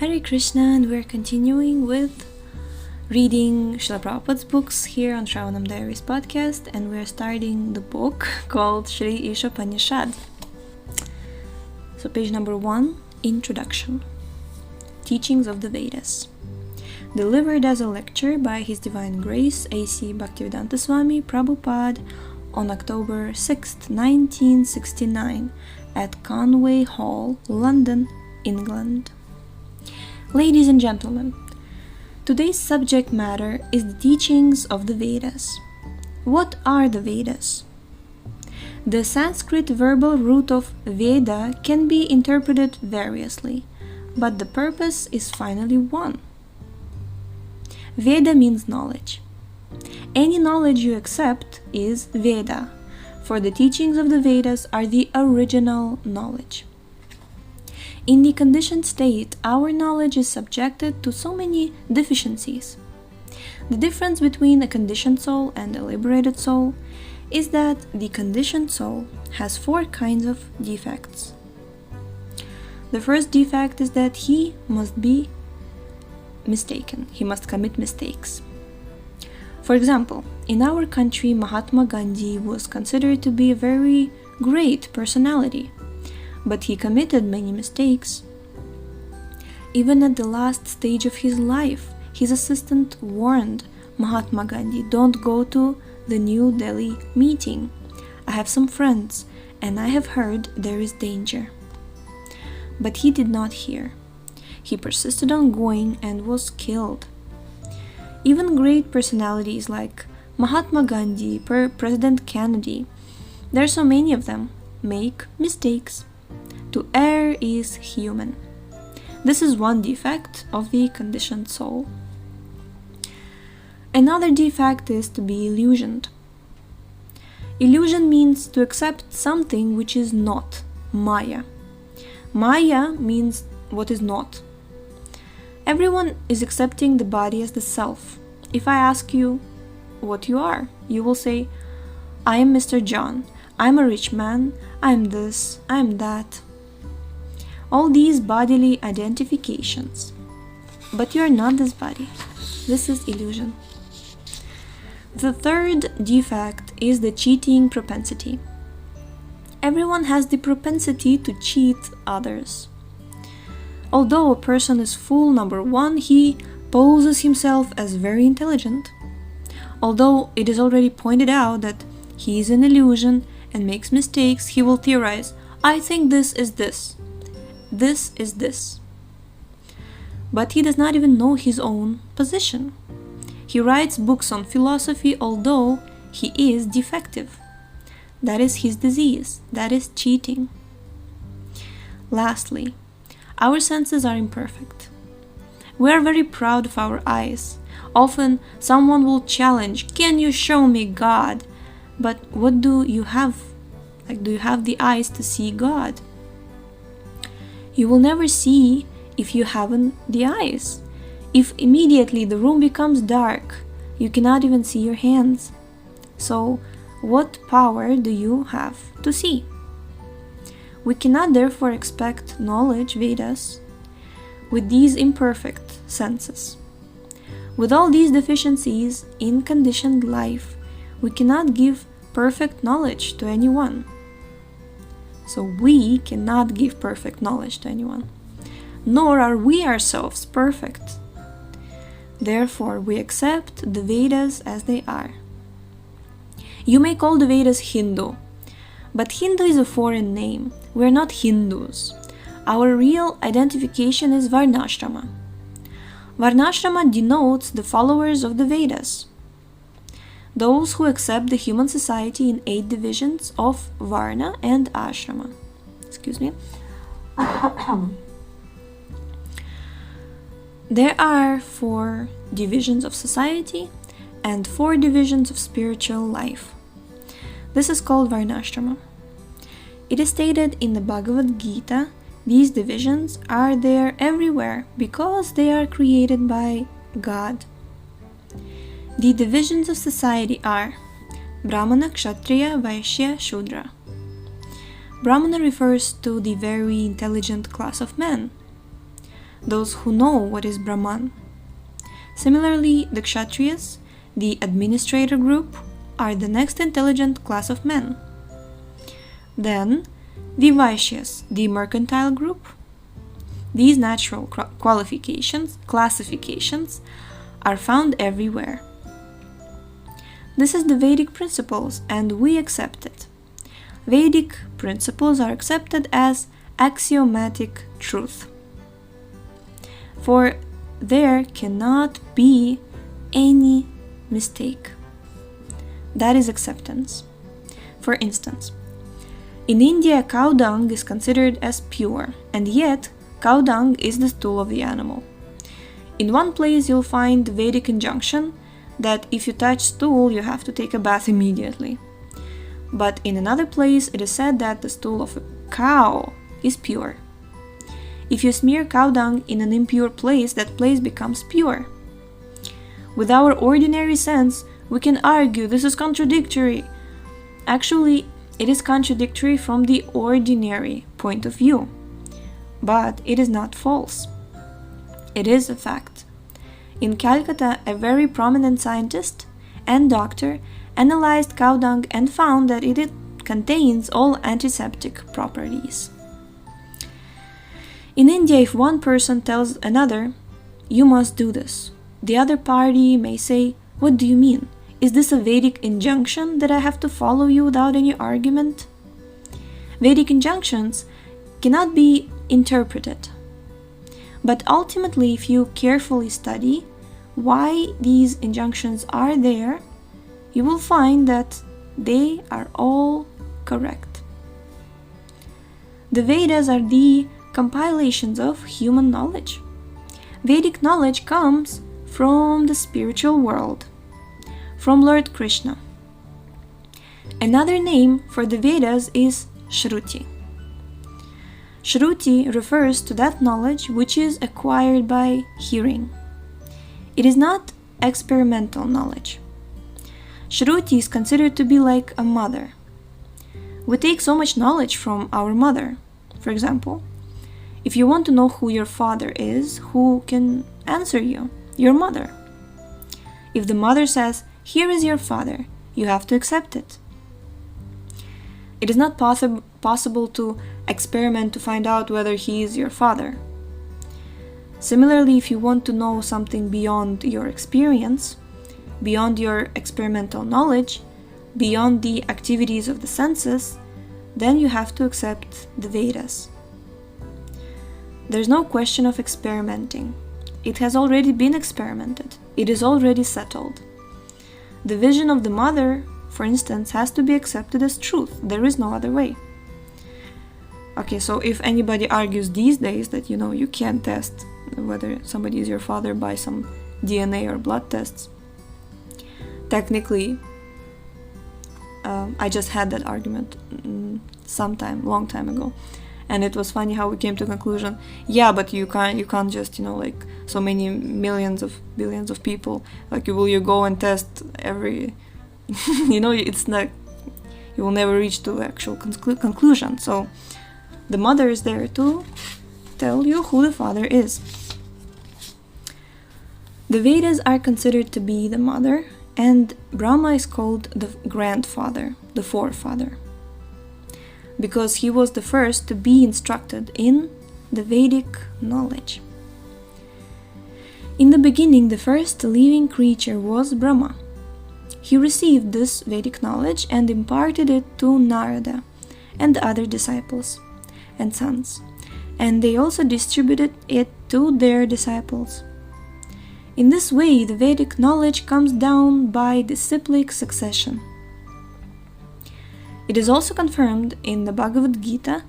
Hare Krishna, and we're continuing with reading Srila Prabhupada's books here on Shravanam Diaries podcast, and we're starting the book called Shri Īśopaniṣad. So page number 1, Introduction. Teachings of the Vedas. Delivered as a lecture by His Divine Grace A.C. Bhaktivedanta Swami Prabhupada on October 6th, 1969 at Conway Hall, London, England. Ladies and gentlemen, today's subject matter is the teachings of the Vedas. What are the Vedas? The Sanskrit verbal root of Veda can be interpreted variously, but the purpose is finally one. Veda means knowledge. Any knowledge you accept is Veda, for the teachings of the Vedas are the original knowledge. In the conditioned state, our knowledge is subjected to so many deficiencies. The difference between a conditioned soul and a liberated soul is that the conditioned soul has 4 kinds of defects. The first defect is that he must be mistaken. He must commit mistakes. For example, in our country, Mahatma Gandhi was considered to be a very great personality, but he committed many mistakes. Even at the last stage of his life, his assistant warned Mahatma Gandhi, "Don't go to the New Delhi meeting. I have some friends, and I have heard there is danger." But he did not hear. He persisted on going and was killed. Even great personalities like Mahatma Gandhi, President Kennedy, there are so many of them, make mistakes. To err is human. This is one defect of the conditioned soul. Another defect is to be illusioned. Illusion means to accept something which is not, Maya. Maya means what is not. Everyone is accepting the body as the self. If I ask you what you are, you will say, "I am Mr. John, I am a rich man, I am this, I am that." All these bodily identifications. But you are not this body. This is illusion. The third defect is the cheating propensity. Everyone has the propensity to cheat others. Although a person is fool number 1, he poses himself as very intelligent. Although it is already pointed out that he is an illusion and makes mistakes, he will theorize, "I think this is this. This is this." But he does not even know his own position. He writes books on philosophy although he is defective. That is his disease. That is cheating. Lastly, our senses are imperfect. We are very proud of our eyes. Often someone will challenge, "Can you show me God?" But what do you have? Do you have the eyes to see God? You will never see if you haven't the eyes. If immediately the room becomes dark, you cannot even see your hands. So, what power do you have to see? We cannot therefore expect knowledge, Vedas, with these imperfect senses. With all these deficiencies in conditioned life, we cannot give perfect knowledge to anyone. So we cannot give perfect knowledge to anyone, nor are we ourselves perfect. Therefore, we accept the Vedas as they are. You may call the Vedas Hindu, but Hindu is a foreign name. We are not Hindus. Our real identification is Varnashrama. Varnashrama denotes the followers of the Vedas, those who accept the human society in 8 divisions of Varna and Ashrama. There are 4 divisions of society and 4 divisions of spiritual life. This is called Varnashrama. It is stated in the Bhagavad Gita, these divisions are there everywhere because they are created by God. The divisions of society are Brahmana, Kshatriya, Vaishya, Shudra. Brahmana refers to the very intelligent class of men. those who know what is Brahman. Similarly, the Kshatriyas, the administrator group, are the next intelligent class of men. Then, the Vaishyas, the mercantile group. These natural classifications are found everywhere. This is the Vedic principles, and we accept it. Vedic principles are accepted as axiomatic truth. For there cannot be any mistake. That is acceptance. For instance, in India, cow dung is considered as pure, and yet cow dung is the stool of the animal. In one place you'll find the Vedic injunction that if you touch stool, you have to take a bath immediately. But in another place, it is said that the stool of a cow is pure. If you smear cow dung in an impure place, that place becomes pure. With our ordinary sense, we can argue this is contradictory. Actually, it is contradictory from the ordinary point of view. But it is not false. It is a fact. In Calcutta, a very prominent scientist and doctor analyzed cow dung and found that it contains all antiseptic properties. In India, if one person tells another, "You must do this," the other party may say, "What do you mean? Is this a Vedic injunction that I have to follow you without any argument?" Vedic injunctions cannot be interpreted. But ultimately, if you carefully study why these injunctions are there, you will find that they are all correct. The Vedas are the compilations of human knowledge. Vedic knowledge comes from the spiritual world, from Lord Krishna. Another name for the Vedas is Shruti. Shruti refers to that knowledge which is acquired by hearing. It is not experimental knowledge. Shruti is considered to be like a mother. We take so much knowledge from our mother. For example, if you want to know who your father is, who can answer you? Your mother. If the mother says, "Here is your father," you have to accept it. It is not possible to experiment to find out whether he is your father. Similarly, if you want to know something beyond your experience, beyond your experimental knowledge, beyond the activities of the senses, then you have to accept the Vedas. There's no question of experimenting. It has already been experimented. It is already settled. The vision of the mother, for instance, has to be accepted as truth. There is no other way. Okay, so if anybody argues these days that, you can't test whether somebody is your father by some DNA or blood tests, technically, I just had that argument long time ago, and it was funny how we came to a conclusion. Yeah, but you can't just like so many millions of billions of people. Like will you go and test every? It's not. You will never reach to actual conclusion. So the mother is there to tell you who the father is. The Vedas are considered to be the mother, and Brahma is called the grandfather, the forefather, because he was the first to be instructed in the Vedic knowledge. In the beginning, the first living creature was Brahma. He received this Vedic knowledge and imparted it to Narada and other disciples and sons, and they also distributed it to their disciples. In this way, the Vedic knowledge comes down by disciplic succession. It is also confirmed in the Bhagavad Gita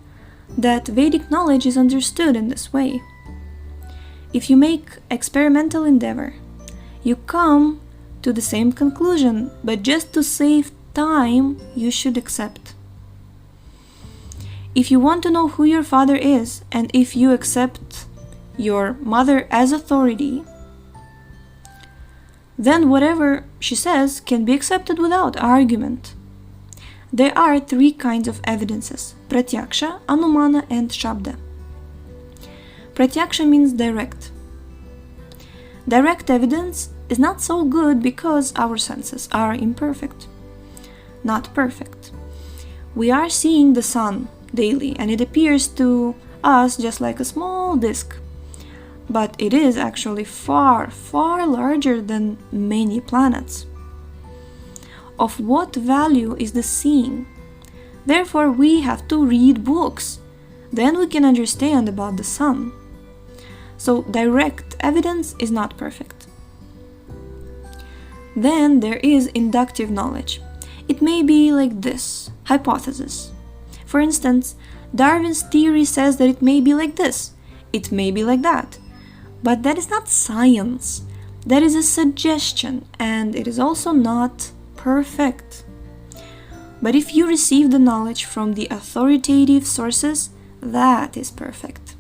that Vedic knowledge is understood in this way. If you make experimental endeavor, you come to the same conclusion, but just to save time, you should accept. If you want to know who your father is, and if you accept your mother as authority, then whatever she says can be accepted without argument. There are three kinds of evidences: pratyaksha, anumana, and shabda. Pratyaksha means direct. Direct evidence is not so good because our senses are imperfect, not perfect. We are seeing the sun daily and it appears to us just like a small disk, but it is actually far, far larger than many planets. Of what value is the seeing? Therefore, we have to read books. Then we can understand about the sun. So, direct evidence is not perfect. Then there is inductive knowledge. It may be like this, hypothesis. For instance, Darwin's theory says that it may be like this, it may be like that. But that is not science. That is a suggestion, and it is also not perfect. But if you receive the knowledge from the authoritative sources, that is perfect.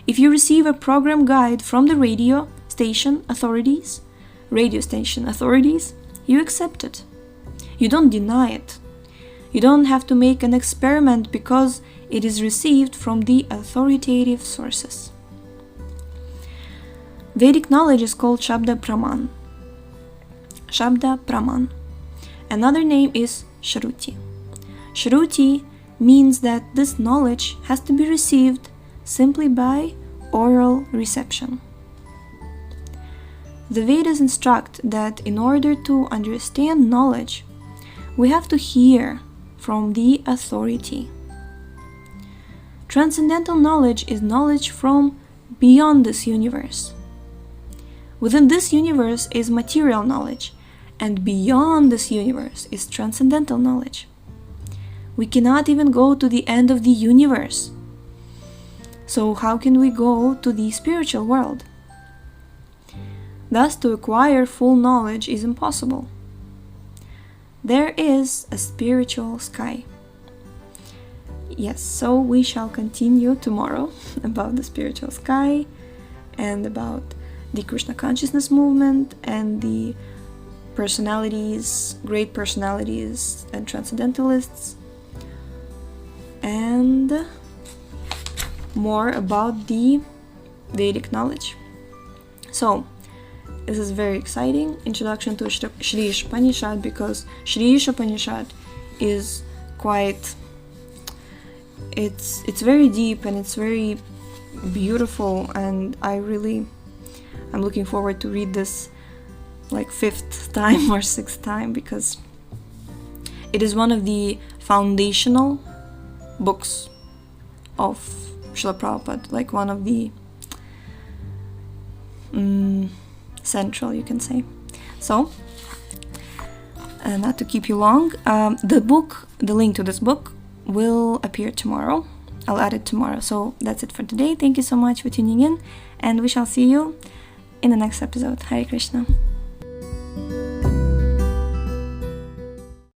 If you receive a program guide from the radio station authorities, you accept it. You don't deny it. You don't have to make an experiment because it is received from the authoritative sources. Vedic knowledge is called Shabda Praman. Shabda Praman. Another name is Shruti. Shruti means that this knowledge has to be received simply by oral reception. The Vedas instruct that in order to understand knowledge, we have to hear from the authority. Transcendental knowledge is knowledge from beyond this universe. Within this universe is material knowledge, and beyond this universe is transcendental knowledge. We cannot even go to the end of the universe. So how can we go to the spiritual world? Thus, to acquire full knowledge is impossible. There is a spiritual sky. Yes, so we shall continue tomorrow about the spiritual sky and about the Krishna consciousness movement and the personalities, great personalities and transcendentalists, and more about the Vedic knowledge. So, this is very exciting introduction to Shri Īśopaniṣad, because Shri Īśopaniṣad is quite, it's very deep and it's very beautiful, and I'm looking forward to read this like 5th time or 6th time, because it is one of the foundational books of Srila Prabhupada, like one of the central, you can say. So, not to keep you long, the link to this book will appear tomorrow. I'll add it tomorrow. So that's it for today. Thank you so much for tuning in, and we shall see you in the next episode. Hare Krishna.